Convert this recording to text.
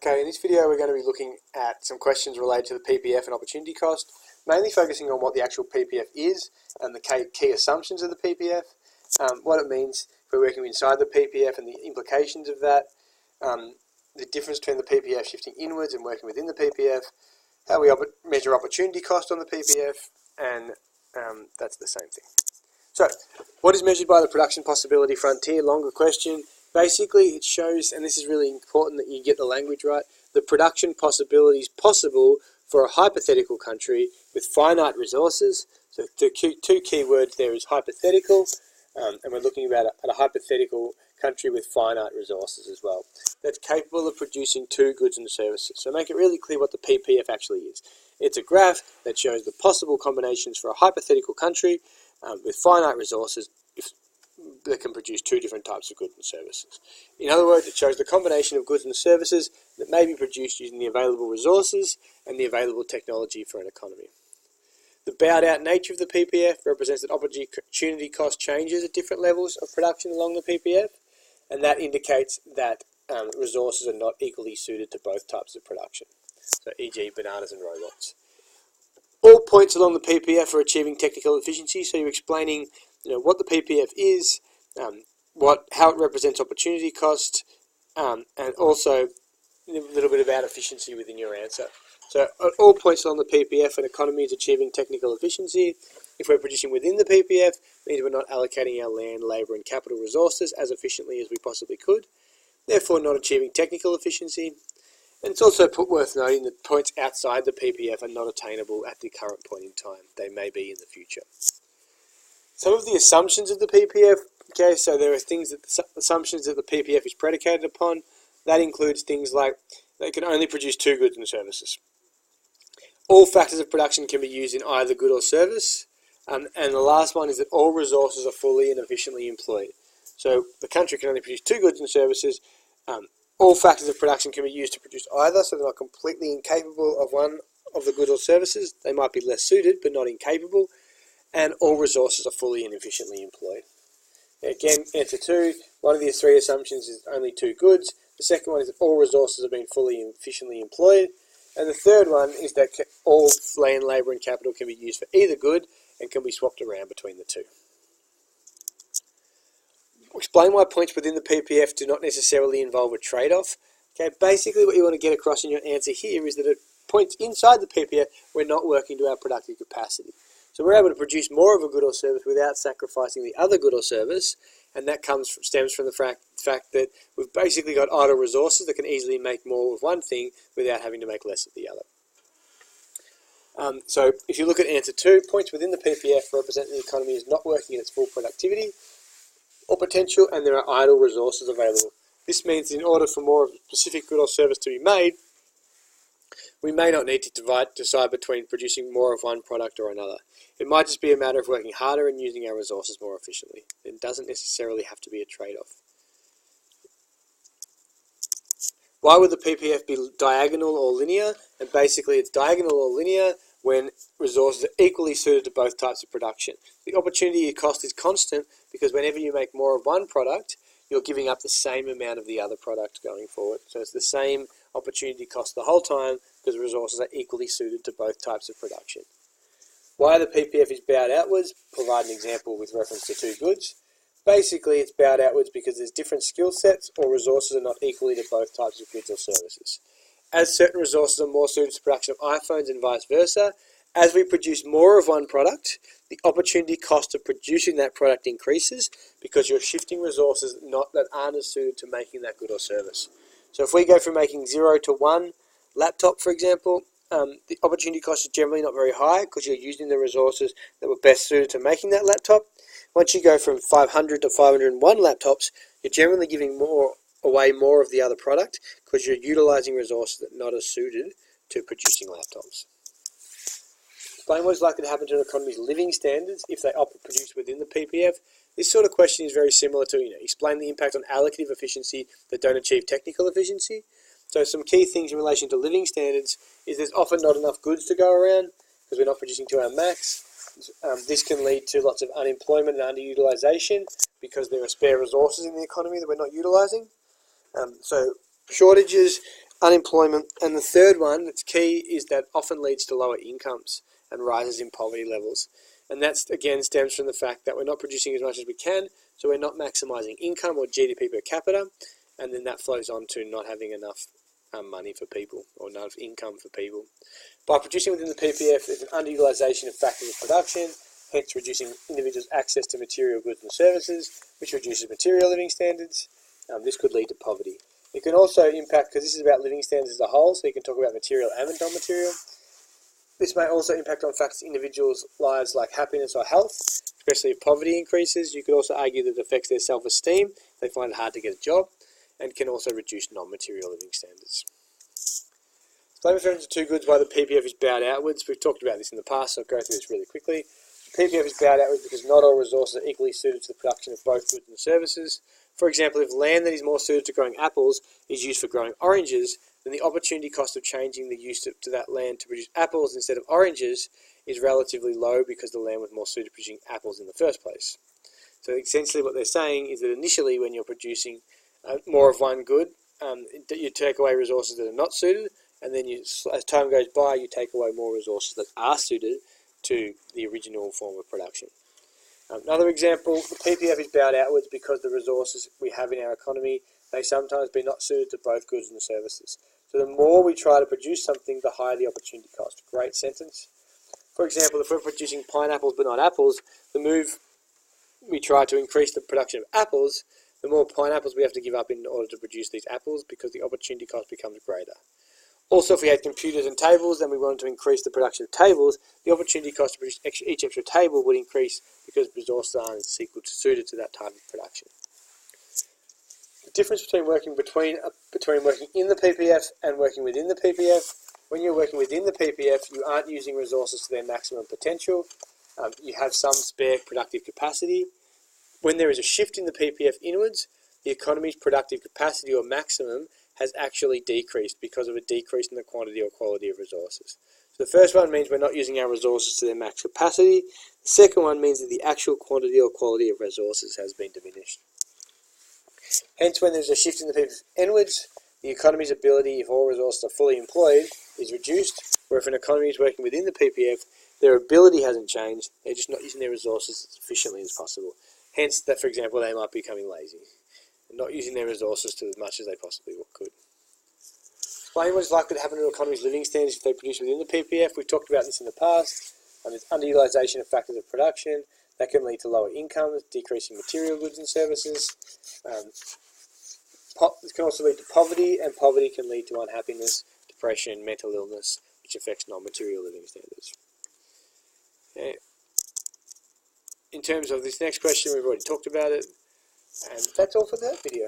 Okay, in this video we're going to be looking at some questions related to the PPF and opportunity cost, mainly focusing on what the actual PPF is and the key assumptions of the PPF, what it means if we're working inside the PPF and the implications of that, the difference between the PPF shifting inwards and working within the PPF, how we measure opportunity cost on the PPF, and that's the same thing. So, what is measured by the production possibility frontier? Longer question. Basically, it shows, and this is really important that you get the language right, the production possibilities possible for a hypothetical country with finite resources. So the two key words there is hypothetical, and we're looking at a hypothetical country with finite resources as well, that's capable of producing two goods and services. So make it really clear what the PPF actually is. It's a graph that shows the possible combinations for a hypothetical country with finite resources that can produce two different types of goods and services. In other words, it shows the combination of goods and services that may be produced using the available resources and the available technology for an economy. The bowed out nature of the PPF represents that opportunity cost changes at different levels of production along the PPF, and that indicates that resources are not equally suited to both types of production. So e.g. bananas and robots. All points along the PPF are achieving technical efficiency, so you're explaining what the PPF is, how it represents opportunity cost, and also a little bit about efficiency within your answer. So at all points along the PPF, an economy is achieving technical efficiency. If we're producing within the PPF, it means we're not allocating our land, labour and capital resources as efficiently as we possibly could, therefore not achieving technical efficiency. And it's also worth noting that points outside the PPF are not attainable at the current point in time. They may be in the future. Some of the assumptions of the PPF, okay, so there are assumptions that the PPF is predicated upon. That includes things like they can only produce two goods and services. All factors of production can be used in either good or service. And the last one is that all resources are fully and efficiently employed. So the country can only produce two goods and services. All factors of production can be used to produce either, so they're not completely incapable of one of the goods or services. They might be less suited, but not incapable. And all resources are fully and efficiently employed. Again, answer 2, one of these three assumptions is only two goods. The second one is that all resources are being fully and efficiently employed. And the third one is that all land, labour and capital can be used for either good and can be swapped around between the two. Explain why points within the PPF do not necessarily involve a trade-off. Okay, basically what you want to get across in your answer here is that at points inside the PPF, we're not working to our productive capacity. So we're able to produce more of a good or service without sacrificing the other good or service, and that stems from the fact that we've basically got idle resources that can easily make more of one thing without having to make less of the other. So if you look at answer 2, points within the PPF represent the economy is not working at its full productivity or potential, and there are idle resources available. This means in order for more of a specific good or service to be made, we may not need to decide between producing more of one product or another. It might just be a matter of working harder and using our resources more efficiently. It doesn't necessarily have to be a trade-off. Why would the PPF be diagonal or linear? And basically it's diagonal or linear when resources are equally suited to both types of production. The opportunity cost is constant because whenever you make more of one product, you're giving up the same amount of the other product going forward. So it's the same opportunity cost the whole time because resources are equally suited to both types of production. Why the PPF is bowed outwards, provide an example with reference to two goods. Basically, it's bowed outwards because there's different skill sets or resources are not equally to both types of goods or services. As certain resources are more suited to production of iPhones and vice versa, as we produce more of one product, the opportunity cost of producing that product increases because you're shifting resources that aren't as suited to making that good or service. So if we go from making 0 to 1 laptop, for example, the opportunity cost is generally not very high because you're using the resources that were best suited to making that laptop. Once you go from 500 to 501 laptops, you're generally giving away more of the other product because you're utilizing resources that are not as suited to producing laptops. Explain what is likely to happen to an economy's living standards if they produce within the PPF. This sort of question is very similar to, explain the impact on allocative efficiency that don't achieve technical efficiency. So some key things in relation to living standards is there's often not enough goods to go around because we're not producing to our max. This can lead to lots of unemployment and underutilization because there are spare resources in the economy that we're not utilizing. So shortages unemployment, and the third one that's key is that often leads to lower incomes and rises in poverty levels. And that's again stems from the fact that we're not producing as much as we can, so we're not maximising income or GDP per capita, and then that flows on to not having enough money for people or enough income for people. By producing within the PPF, there's an underutilisation of factors of production, hence reducing individuals' access to material goods and services, which reduces material living standards. This could lead to poverty. It can also impact, because this is about living standards as a whole, so you can talk about material and non-material. This may also impact on factors in individuals' lives like happiness or health, especially if poverty increases. You could also argue that it affects their self-esteem, they find it hard to get a job, and can also reduce non-material living standards. Disclaimer reference to goods why the PPF is bowed outwards. We've talked about this in the past, so I'll go through this really quickly. The PPF is bowed outwards because not all resources are equally suited to the production of both goods and services. For example, if land that is more suited to growing apples is used for growing oranges, then the opportunity cost of changing the use to that land to produce apples instead of oranges is relatively low because the land was more suited to producing apples in the first place. So essentially what they're saying is that initially when you're producing more of one good, you take away resources that are not suited, and then as time goes by, you take away more resources that are suited to the original form of production. Another example, the PPF is bowed outwards because the resources we have in our economy may sometimes be not suited to both goods and services. So the more we try to produce something, the higher the opportunity cost. Great sentence. For example, if we're producing pineapples but not apples, the move we try to increase the production of apples, the more pineapples we have to give up in order to produce these apples because the opportunity cost becomes greater. Also, if we had computers and tables and we wanted to increase the production of tables, the opportunity cost to produce each extra table would increase because resources aren't suited to that type of production. The difference between working working in the PPF and working within the PPF: when you're working within the PPF, you aren't using resources to their maximum potential. You have some spare productive capacity. When there is a shift in the PPF inwards, the economy's productive capacity or maximum has actually decreased because of a decrease in the quantity or quality of resources. So the first one means we're not using our resources to their max capacity. The second one means that the actual quantity or quality of resources has been diminished. Hence, when there's a shift in the PPF inwards, the economy's ability, if all resources are fully employed, is reduced, where if an economy is working within the PPF, their ability hasn't changed, they're just not using their resources as efficiently as possible. Hence, that, for example, they might be becoming lazy and not using their resources to as much as they possibly could. Explain what is likely to happen to an economy's living standards if they produce within the PPF. We've talked about this in the past. There's underutilisation of factors of production. That can lead to lower incomes, decreasing material goods and services. This can also lead to poverty, and poverty can lead to unhappiness, depression, mental illness, which affects non-material living standards. Okay. In terms of this next question, we've already talked about it, and that's all for that video.